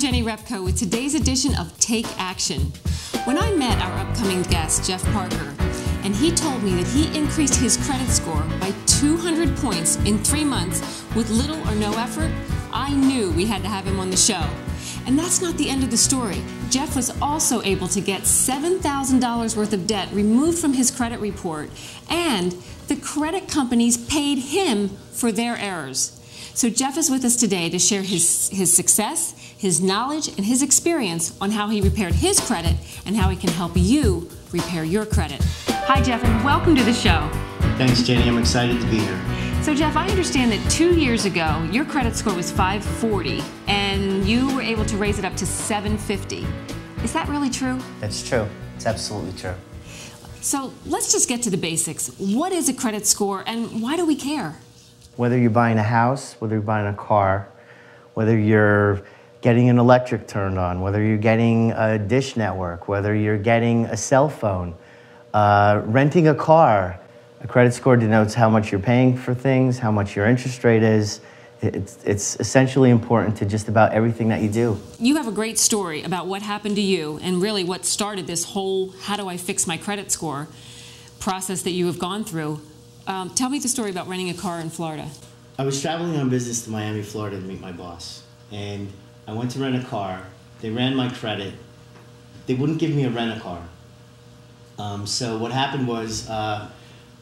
Jenny Repko with today's edition of Take Action. When I met our upcoming guest, Jeff Parker, and he told me that he increased his credit score by 200 points in 3 months with little or no effort, I knew we had to have him on the show. And that's not the end of the story. Jeff was also able to get $7,000 worth of debt removed from his credit report, and the credit companies paid him for their errors. So Jeff is with us today to share his success, his knowledge, and his experience on how he repaired his credit and how he can help you repair your credit. Hi, Jeff, and welcome to the show. Thanks, Jenny. I'm excited to be here. So, Jeff, I understand that 2 years ago, your credit score was 540, and you were able to raise it up to 750. Is that really true? That's true. It's absolutely true. So, let's just get to the basics. What is a credit score, and why do we care? Whether you're buying a house, whether you're buying a car, whether you're getting an electric turned on, whether you're getting a dish network, whether you're getting a cell phone, renting a car, a credit score denotes how much you're paying for things, how much your interest rate is. It's essentially important to just about everything that you do. You have a great story about what happened to you and really what started this whole how do I fix my credit score process that you have gone through. Tell me the story about renting a car in Florida. I was traveling on business to Miami, Florida to meet my boss. And I went to rent a car. They ran my credit. They wouldn't give me a rent-a-car. So what happened was I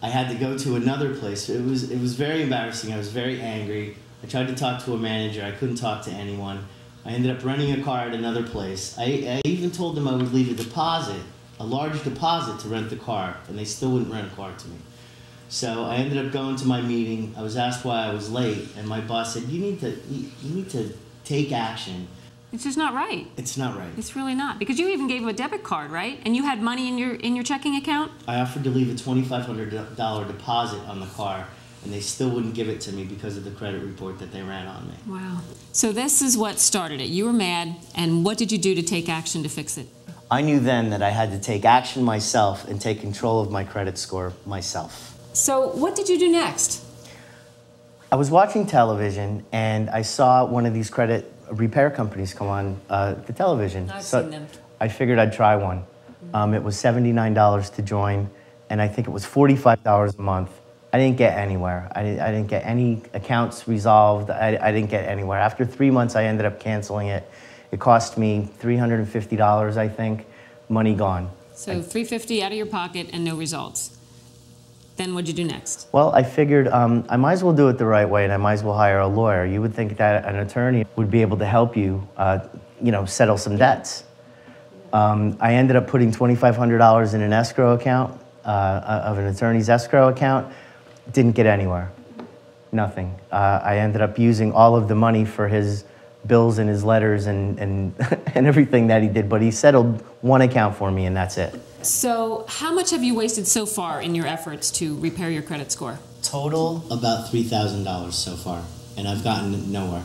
had to go to another place. It was very embarrassing. I was very angry. I tried to talk to a manager. I couldn't talk to anyone. I ended up renting a car at another place. I even told them I would leave a deposit, a large deposit to rent the car, and they still wouldn't rent a car to me. So I ended up going to my meeting. I was asked why I was late, and my boss said, you need to take action. It's just not right. It's not right. It's really not. Because you even gave him a debit card, right? And you had money in your checking account? I offered to leave a $2,500 deposit on the car, and they still wouldn't give it to me because of the credit report that they ran on me. Wow. So this is what started it. You were mad, and what did you do to take action to fix it? I knew then that I had to take action myself and take control of my credit score myself. So what did you do next? I was watching television, and I saw one of these credit repair companies come on the television. I've seen them. I figured I'd try one. It was $79 to join, and I think it was $45 a month. I didn't get anywhere. I didn't get any accounts resolved. I didn't get anywhere. After 3 months, I ended up canceling it. It cost me $350, I think. Money gone. So $350 out of your pocket and no results. Then what'd you do next? Well, I figured I might as well do it the right way, and I might as well hire a lawyer. You would think that an attorney would be able to help you, settle some debts. I ended up putting $2,500 in an escrow account, of an attorney's escrow account. Didn't get anywhere. Nothing. I ended up using all of the money for his bills and his letters and and everything that he did, but he settled one account for me, and that's it. So how much have you wasted so far in your efforts to repair your credit score? Total, about $3,000 so far, and I've gotten nowhere.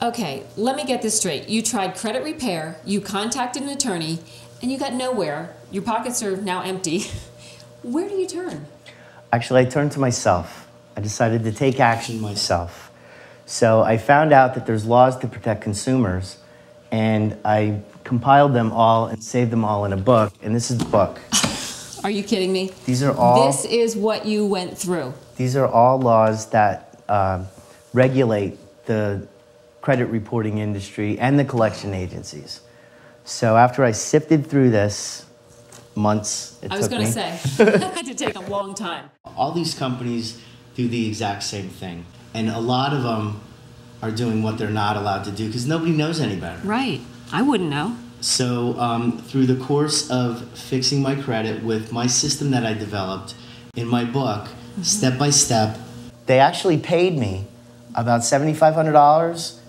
Okay, let me get this straight. You tried credit repair, you contacted an attorney, and you got nowhere. Your pockets are now empty. Where do you turn? Actually, I turned to myself. I decided to take action myself. So I found out that there's laws to protect consumers, and I compiled them all and saved them all in a book, and this is the book. Are you kidding me? These are all... This is what you went through. These are all laws that regulate the credit reporting industry and the collection agencies. So after I sifted through this, months it took me. I was going to say, it had to take a long time. All these companies do the exact same thing, and a lot of them are doing what they're not allowed to do because nobody knows any better. Right. I wouldn't know. So through the course of fixing my credit with my system that I developed in my book, step by step, they actually paid me about $7,500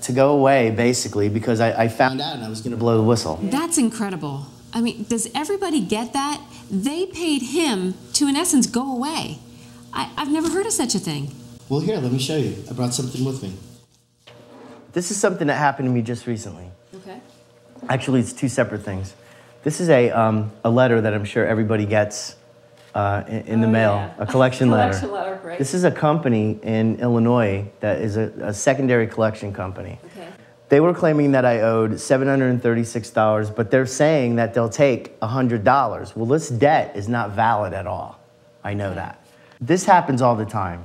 to go away, basically, because I found out and I was going to blow the whistle. That's incredible. I mean, does everybody get that? They paid him to, in essence, go away. I've never heard of such a thing. Well, here, let me show you. I brought something with me. This is something that happened to me just recently. Okay. Actually, it's two separate things. This is a letter that I'm sure everybody gets in the mail, yeah. A collection letter. Collection letter, right. This is a company in Illinois that is a secondary collection company. Okay. They were claiming that I owed $736, but they're saying that they'll take $100. Well, this debt is not valid at all. I know that. This happens all the time.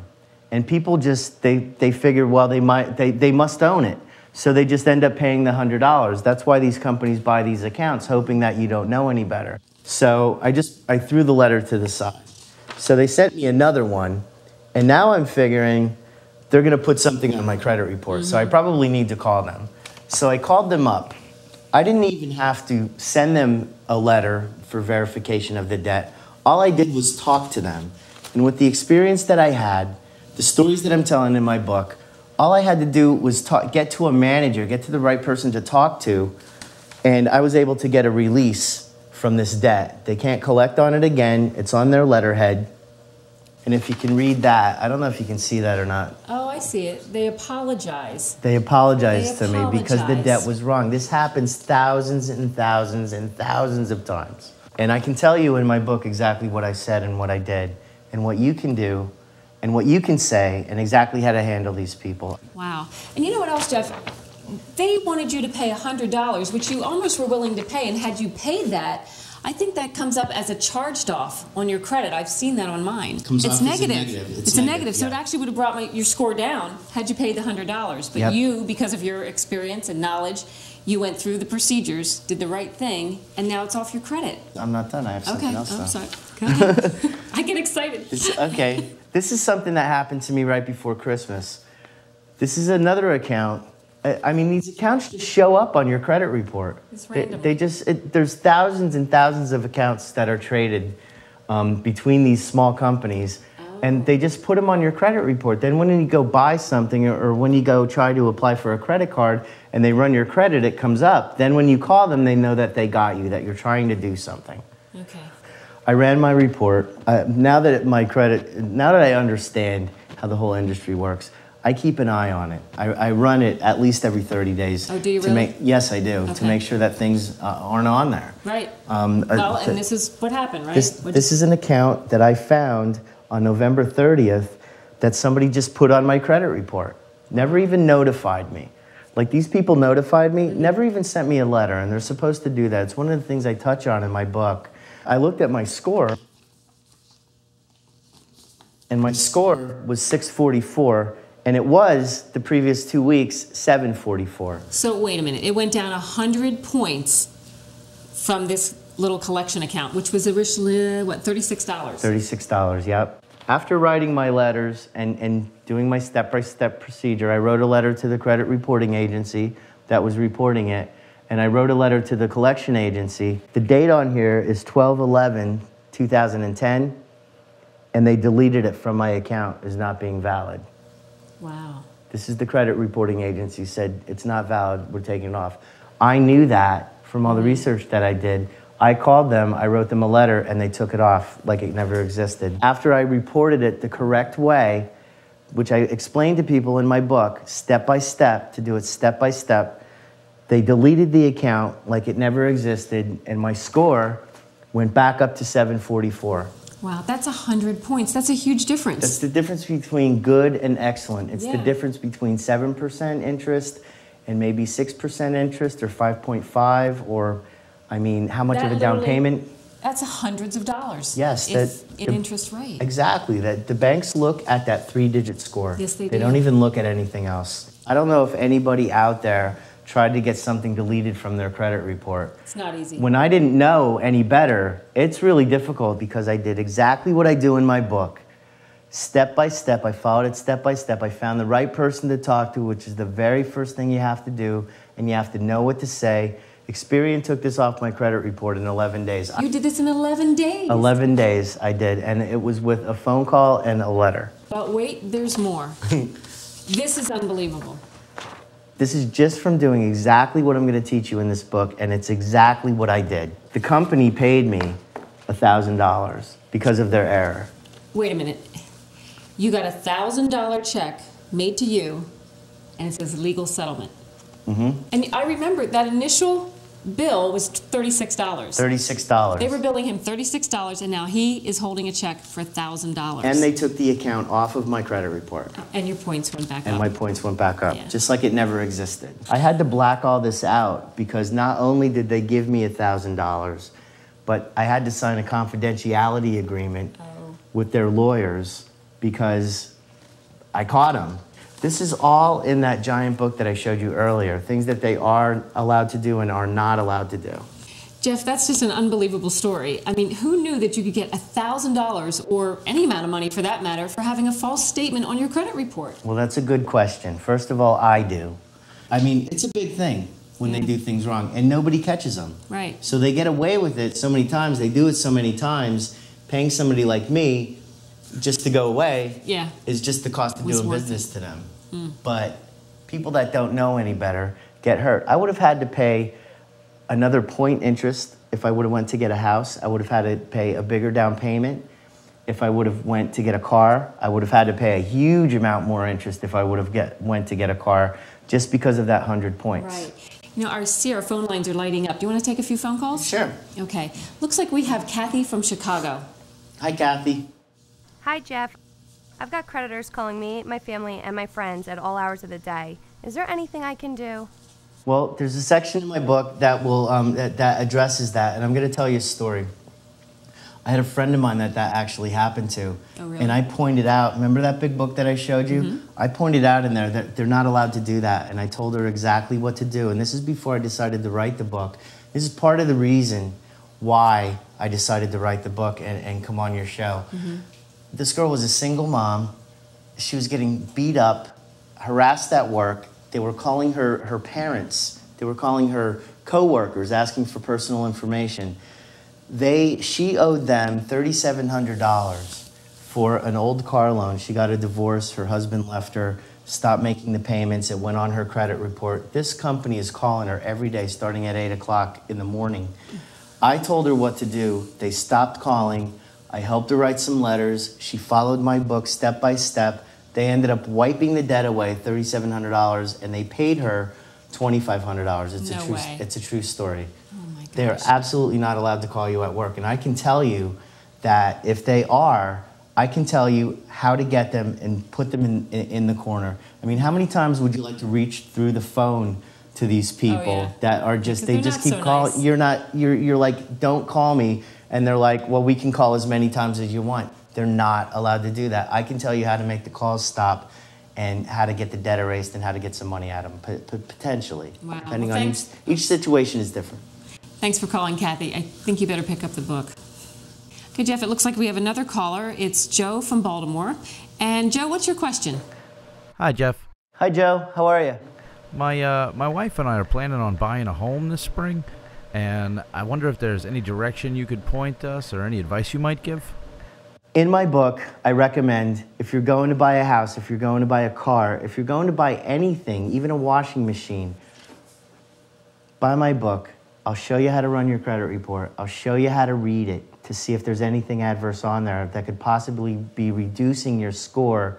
And people just, they figure, well, they must own it. So they just end up paying the $100. That's why these companies buy these accounts, hoping that you don't know any better. So I threw the letter to the side. So they sent me another one, and now I'm figuring they're gonna put something on my credit report. So I probably need to call them. So I called them up. I didn't even have to send them a letter for verification of the debt. All I did was talk to them. And with the experience that I had, the stories that I'm telling in my book, all I had to do was get to a manager, get to the right person to talk to, and I was able to get a release from this debt. They can't collect on it again. It's on their letterhead. And if you can read that, I don't know if you can see that or not. Oh, I see it. They apologize. They apologized to me because the debt was wrong. This happens thousands and thousands and thousands of times. And I can tell you in my book exactly what I said and what I did and what you can do and what you can say and exactly how to handle these people. Wow. And you know what else, Jeff? They wanted you to pay $100, which you almost were willing to pay, and had you paid that, I think that comes up as a charged off on your credit. I've seen that on mine. It's negative. It's a negative. So it actually would have brought your score down had you paid the $100. But you, because of your experience and knowledge, you went through the procedures, did the right thing, and now it's off your credit. I'm not done. I have something else. I'm sorry. Go ahead. I get excited. Okay. This is something that happened to me right before Christmas. This is another account. I mean, these accounts just show up on your credit report. It's random. There's thousands and thousands of accounts that are traded between these small companies, and they just put them on your credit report. Then when you go buy something or when you go try to apply for a credit card and they run your credit, it comes up. Then when you call them, they know that they got you, that you're trying to do something. Okay. I ran my report. Now that I understand how the whole industry works, I keep an eye on it. I run it at least every 30 days. Oh, do you really? Yes, I do, to make sure that things aren't on there. Right. Well, and this is what happened, right? This is an account that I found on November 30th that somebody just put on my credit report. Never even notified me. Like, these people notified me, never even sent me a letter, and they're supposed to do that. It's one of the things I touch on in my book. I looked at my score, and my score was 644, and it was, the previous 2 weeks, 744. So wait a minute. It went down 100 points from this little collection account, which was originally, what, $36? $36, yep. After writing my letters and doing my step-by-step procedure, I wrote a letter to the credit reporting agency that was reporting it, and I wrote a letter to the collection agency. The date on here is 12/11/2010, and they deleted it from my account as not being valid. Wow. This is the credit reporting agency said, it's not valid, we're taking it off. I knew that from all the research that I did. I called them, I wrote them a letter, and they took it off like it never existed. After I reported it the correct way, which I explained to people in my book, step by step, to do it step by step, they deleted the account like it never existed, and my score went back up to 744. Wow, that's 100 points. That's a huge difference. That's the difference between good and excellent. It's the difference between 7% interest and maybe 6% interest or 5.5 or, I mean, how much of a down payment? That's hundreds of dollars. Yes. In interest rate. Exactly. That the banks look at that 3-digit score. Yes, they do. They don't even look at anything else. I don't know if anybody out there tried to get something deleted from their credit report. It's not easy. When I didn't know any better, it's really difficult because I did exactly what I do in my book. Step by step, I followed it step by step. I found the right person to talk to, which is the very first thing you have to do, and you have to know what to say. Experian took this off my credit report in 11 days. You did this in 11 days? 11 days I did, and it was with a phone call and a letter. But wait, there's more. This is unbelievable. This is just from doing exactly what I'm going to teach you in this book, and it's exactly what I did. The company paid me $1,000 because of their error. Wait a minute. You got a $1,000 check made to you, and it says legal settlement. Mm-hmm. And I remember that initial bill was $36. $36. They were billing him $36, and now he is holding a check for $1,000. And they took the account off of my credit report. And your points went back up. And my points went back up, Yeah. just like it never existed. I had to black all this out because not only did they give me $1,000, but I had to sign a confidentiality agreement with their lawyers because I caught them. This is all in that giant book that I showed you earlier, things that they are allowed to do and are not allowed to do. Jeff, that's just an unbelievable story. I mean, who knew that you could get $1,000 or any amount of money for that matter for having a false statement on your credit report? Well, that's a good question. First of all, I do. I mean, it's a big thing when they do things wrong, and nobody catches them. Right. So they get away with it so many times, they do it so many times, paying somebody like me just to go away is just the cost of doing business to them. But people that don't know any better get hurt. I would have had to pay another point interest if I would have went to get a house. I would have had to pay a bigger down payment. If I would have went to get a car, I would have had to pay a huge amount more interest if I would have went to get a car just because of that 100 points. Right. You know, our phone lines are lighting up. Do you want to take a few phone calls? Sure. Okay. Looks like we have Kathy from Chicago. Hi, Kathy. Hi, Jeff. I've got creditors calling me, my family, and my friends at all hours of the day. Is there anything I can do? Well, there's a section in my book that will that addresses that, and I'm going to tell you a story. I had a friend of mine that actually happened to, and I pointed out. Remember that big book that I showed you? I pointed out in there that they're not allowed to do that, and I told her exactly what to do. And this is before I decided to write the book. This is part of the reason why I decided to write the book and come on your show. This girl was a single mom. She was getting beat up, harassed at work. They were calling her parents. They were calling her coworkers, asking for personal information. She owed them $3,700 for an old car loan. She got a divorce. Her husband left her, stopped making the payments. It went on her credit report. This company is calling her every day starting at 8 o'clock in the morning. I told her what to do. They stopped calling. I helped her write some letters. She followed my book step by step. They ended up wiping the debt away, $3,700, and they paid her $2,500. It's a true story. Oh my gosh. They are absolutely not allowed to call you at work. And I can tell you that if they are, I can tell you how to get them and put them in the corner. I mean, how many times would you like to reach through the phone to these people that are just, they just keep calling? Nice. You're like, don't call me. And they're like, well, we can call as many times as you want. They're not allowed to do that. I can tell you how to make the calls stop and how to get the debt erased and how to get some money out of them, potentially. Wow. Depending on each situation is different. Thanks for calling, Kathy. I think you better pick up the book. Okay, Jeff, it looks like we have another caller. It's Joe from Baltimore. And Joe, what's your question? Hi, Jeff. Hi, Joe. How are you? My wife and I are planning on buying a home this spring. And I wonder if there's any direction you could point us or any advice you might give? In my book, I recommend if you're going to buy a house, if you're going to buy a car, if you're going to buy anything, even a washing machine, buy my book. I'll show you how to run your credit report. I'll show you how to read it to see if there's anything adverse on there that could possibly be reducing your score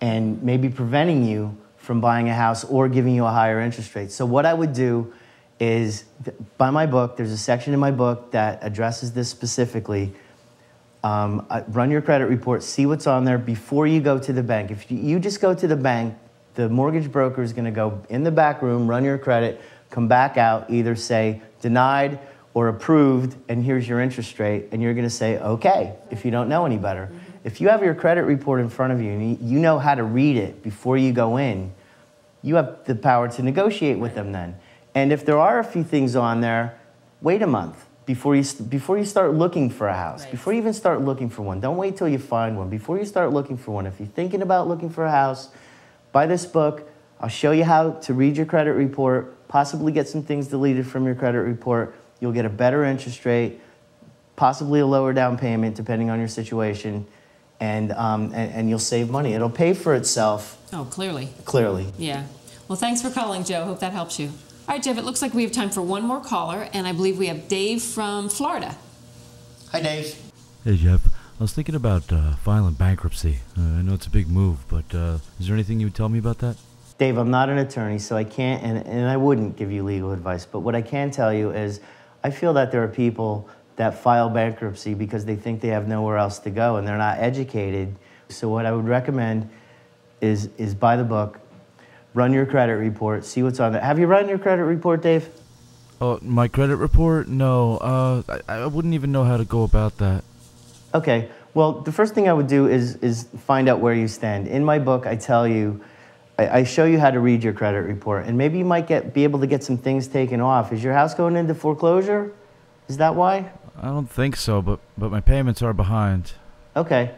and maybe preventing you from buying a house or giving you a higher interest rate. So what I would do is buy my book. There's a section in my book that addresses this specifically. Run your credit report, see what's on there before you go to the bank. If you just go to the bank, the mortgage broker is going to go in the back room, run your credit, come back out, either say denied or approved, and here's your interest rate, and you're going to say okay if you don't know any better. If you have your credit report in front of you and you know how to read it before you go in, you have the power to negotiate with them then. And if there are a few things on there, wait a month before you start looking for a house, before you even start looking for one. Don't wait till you find one. Before you start looking for one, if you're thinking about looking for a house, buy this book. I'll show you how to read your credit report, possibly get some things deleted from your credit report. You'll get a better interest rate, possibly a lower down payment depending on your situation, and you'll save money. It'll pay for itself. Oh, clearly. Clearly. Yeah. Well, thanks for calling, Joe. Hope that helps you. All right, Jeff, it looks like we have time for one more caller, and I believe we have Dave from Florida. Hi, Dave. Hey, Jeff. I was thinking about filing bankruptcy. I know it's a big move, but is there anything you would tell me about that? Dave, I'm not an attorney, so I can't, and I wouldn't give you legal advice. But what I can tell you is I feel that there are people that file bankruptcy because they think they have nowhere else to go and they're not educated. So what I would recommend is buy the book, run your credit report, see what's on there. Have you run your credit report, Dave? Oh, my credit report? No. I wouldn't even know how to go about that. Okay. Well, the first thing I would do is find out where you stand. In my book, I tell you, I show you how to read your credit report, and maybe you might be able to get some things taken off. Is your house going into foreclosure? Is that why? I don't think so, but my payments are behind. Okay.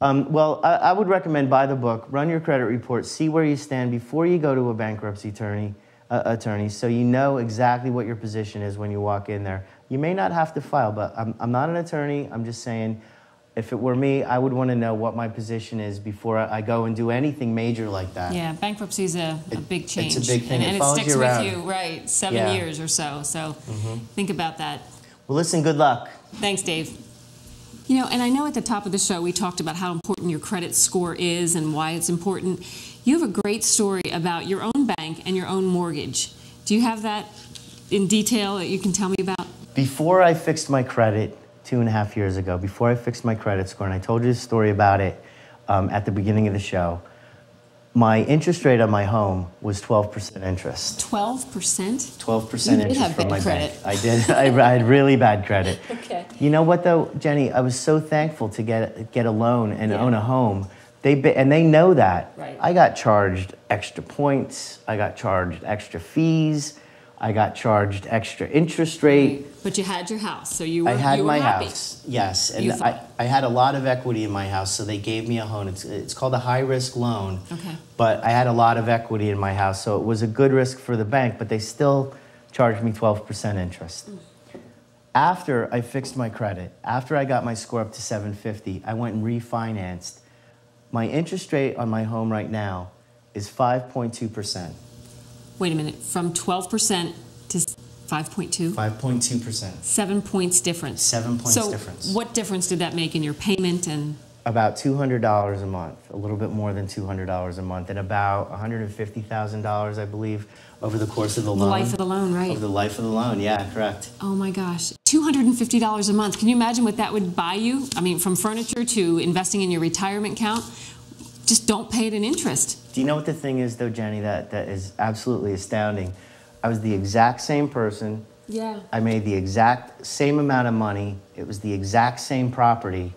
Well, I would recommend buy the book, run your credit report, see where you stand before you go to a bankruptcy attorney, so you know exactly what your position is when you walk in there. You may not have to file, but I'm not an attorney. I'm just saying, if it were me, I would want to know what my position is before I go and do anything major like that. Yeah, bankruptcy is a big change. It's a big thing. And it follows sticks you with around. you, right, 7 years or so. So think about that. Well, listen, good luck. Thanks, Dave. You know, and I know at the top of the show we talked about how important your credit score is and why it's important. You have a great story about your own bank and your own mortgage. Do you have that in detail that you can tell me about? Before I fixed my credit 2.5 years ago, before I fixed my credit score, and I told you the story about it at the beginning of the show, my interest rate on my home was 12% interest. 12%? 12% You did interest have from bad my credit. bank. I did. I had really bad credit. Okay. You know what though, Jenny? I was so thankful to get a loan and own a home. And they know that. Right. I got charged extra points. I got charged extra fees. I got charged extra interest rate. But you had your house, so you were I had my happy. house, yes, and You thought. I had a lot of equity in my house, so they gave me a loan. It's called a high-risk loan. Okay. But I had a lot of equity in my house, so it was a good risk for the bank, but they still charged me 12% interest. After I fixed my credit, after I got my score up to 750, I went and refinanced. My interest rate on my home right now is 5.2%. Wait a minute, from 12% to 5.2? 5.2%. 7 points difference. 7 points so difference. What difference did that make in your payment and? About $200 a month, a little bit more than $200 a month, and about $150,000, I believe, over the course of the loan. The life of the loan, right? Over the life of the loan, yeah, correct. Oh my gosh, $250 a month. Can you imagine what that would buy you? I mean, from furniture to investing in your retirement account. Just don't pay it in interest. Do you know what the thing is, though, Jenny, that is absolutely astounding? I was the exact same person. Yeah. I made the exact same amount of money. It was the exact same property.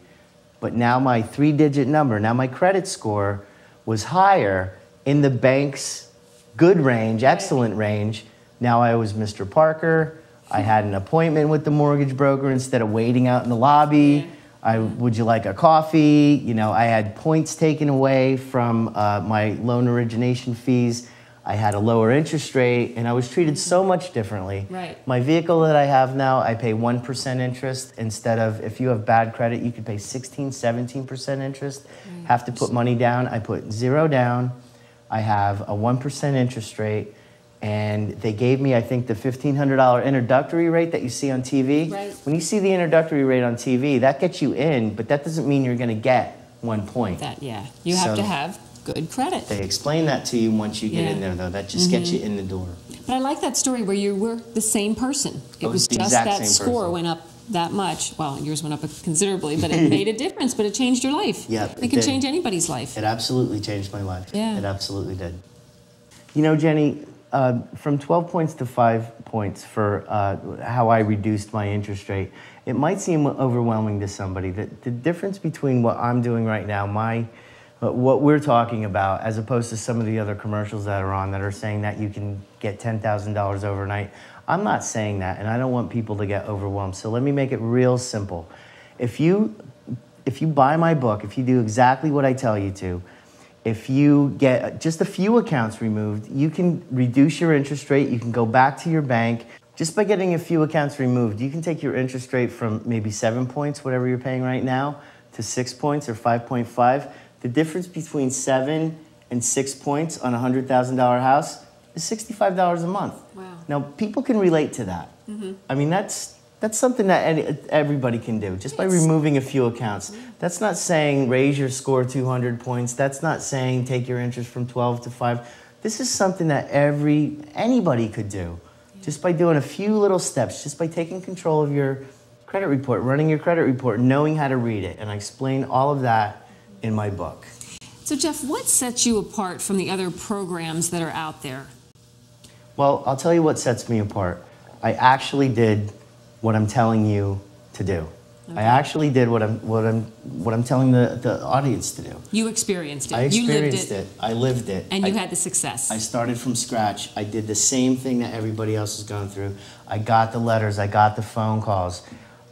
But now my 3-digit number, now my credit score was higher in the bank's good range, excellent range. Now I was Mr. Parker. I had an appointment with the mortgage broker instead of waiting out in the lobby. Would you like a coffee? You know, I had points taken away from my loan origination fees. I had a lower interest rate, and I was treated so much differently. Right. My vehicle that I have now, I pay 1% interest instead of, if you have bad credit, you could pay 16, 17% interest. Right. Have to put money down. I put 0 down. I have a 1% interest rate. And they gave me, I think, the $1,500 introductory rate that you see on TV. Right. When you see the introductory rate on TV, that gets you in, but that doesn't mean you're going to get 1 point. You have So to have good credit. They explain that to you once you get Yeah. in there, though. That just gets you in the door. But I like that story where you were the same person. It was was the just exact that same score person. went up that much. Well, yours went up considerably, but it made a difference. But it changed your life. Yeah, it it can did. change anybody's life. It absolutely changed my life. Yeah. It absolutely did. You know, Jenny, from 12 points to 5 points for how I reduced my interest rate, it might seem overwhelming to somebody. The difference between what I'm doing right now, what we're talking about, as opposed to some of the other commercials that are on that are saying that you can get $10,000 overnight, I'm not saying that, and I don't want people to get overwhelmed. So let me make it real simple. If you buy my book, if you do exactly what I tell you to, if you get just a few accounts removed, you can reduce your interest rate. You can go back to your bank. Just by getting a few accounts removed, you can take your interest rate from maybe 7 points, whatever you're paying right now, to 6 points or 5.5. The difference between 7 and 6 points on a $100,000 house is $65 a month. Wow. Now, people can relate to that. I mean, that's something that everybody can do, just by removing a few accounts. That's not saying raise your score 200 points. That's not saying take your interest from 12 to 5. This is something that anybody could do, just by doing a few little steps, just by taking control of your credit report, running your credit report, knowing how to read it. And I explain all of that in my book. So Jeff, what sets you apart from the other programs that are out there? Well, I'll tell you what sets me apart. I actually did what I'm telling you to do. Okay. I actually did what I'm telling the audience to do. You experienced it. I experienced you lived it. I lived it. And you had the success. I started from scratch. I did the same thing that everybody else is going through. I got the letters. I got the phone calls.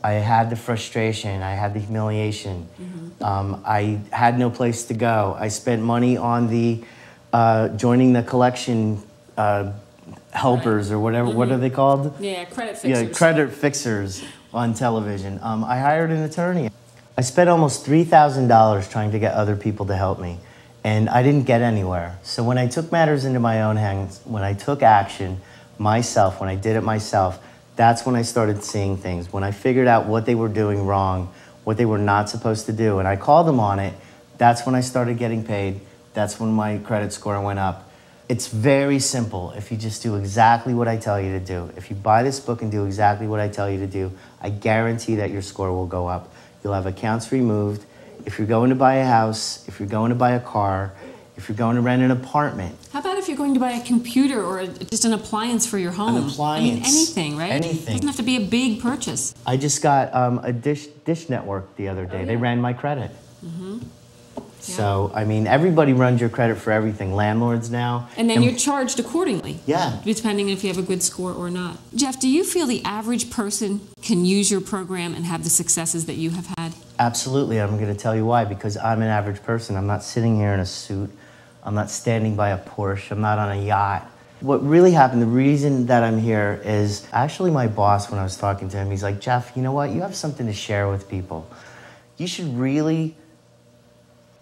I had the frustration. I had the humiliation. Mm-hmm. I had no place to go. I spent money on the joining the collection helpers, or whatever. Mm-hmm. What are they called? Yeah, credit fixers. Yeah, credit fixers on television. I hired an attorney. I spent almost $3,000 trying to get other people to help me, and I didn't get anywhere. So when I took matters into my own hands, when I took action myself, when I did it myself, that's when I started seeing things. When I figured out what they were doing wrong, what they were not supposed to do, and I called them on it, that's when I started getting paid. That's when my credit score went up. It's very simple if you just do exactly what I tell you to do. If you buy this book and do exactly what I tell you to do, I guarantee that your score will go up. You'll have accounts removed. If you're going to buy a house, if you're going to buy a car, if you're going to rent an apartment. How about if you're going to buy a computer or just an appliance for your home? An appliance. I mean, anything, right? Anything. It doesn't have to be a big purchase. I just got a Dish Network the other day. They ran my credit. Mm-hmm. So, I mean, everybody runs your credit for everything. Landlords now. And then you're charged accordingly. Yeah. Depending if you have a good score or not. Jeff, do you feel the average person can use your program and have the successes that you have had? Absolutely. I'm going to tell you why. Because I'm an average person. I'm not sitting here in a suit. I'm not standing by a Porsche. I'm not on a yacht. What really happened, the reason that I'm here is actually my boss, when I was talking to him, he's like, Jeff, you know what? You have something to share with people. You should really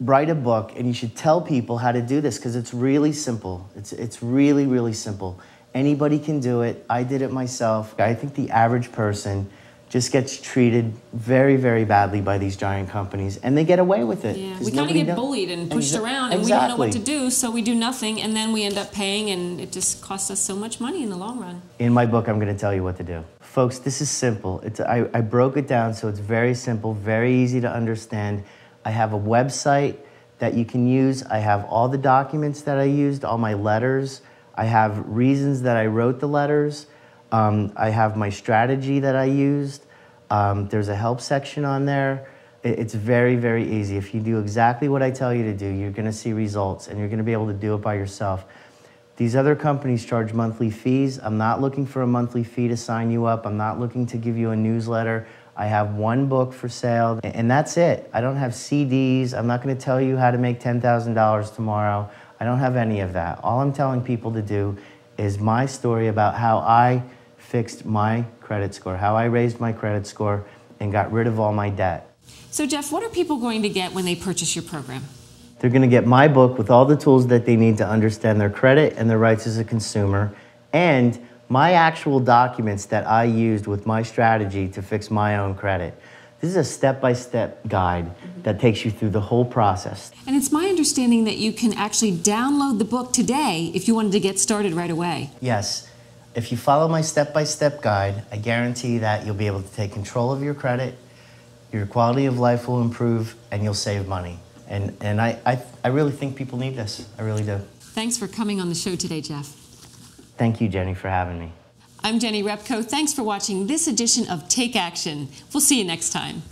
write a book, and you should tell people how to do this, because it's really simple. It's really, really simple. Anybody can do it. I did it myself. I think the average person just gets treated very, very badly by these giant companies, and they get away with it. Yeah, we kind of get bullied and pushed around, and we don't know what to do, so we do nothing, and then we end up paying, and it just costs us so much money in the long run. In my book, I'm going to tell you what to do. Folks, this is simple. I broke it down so it's very simple, very easy to understand. I have a website that you can use. I have all the documents that I used, all my letters. I have reasons that I wrote the letters. I have my strategy that I used. There's a help section on there. It's very, very easy. If you do exactly what I tell you to do, you're going to see results, and you're going to be able to do it by yourself. These other companies charge monthly fees. I'm not looking for a monthly fee to sign you up. I'm not looking to give you a newsletter. I have one book for sale, and that's it. I don't have CDs. I'm not going to tell you how to make $10,000 tomorrow. I don't have any of that. All I'm telling people to do is my story about how I fixed my credit score, how I raised my credit score and got rid of all my debt. So, Jeff, what are people going to get when they purchase your program? They're going to get my book with all the tools that they need to understand their credit and their rights as a consumer, and my actual documents that I used with my strategy to fix my own credit. This is a step-by-step guide that takes you through the whole process. And it's my understanding that you can actually download the book today if you wanted to get started right away. Yes. If you follow my step-by-step guide, I guarantee that you'll be able to take control of your credit, your quality of life will improve, and you'll save money. And I really think people need this. I really do. Thanks for coming on the show today, Jeff. Thank you, Jenny, for having me. I'm Jenny Repko. Thanks for watching this edition of Take Action. We'll see you next time.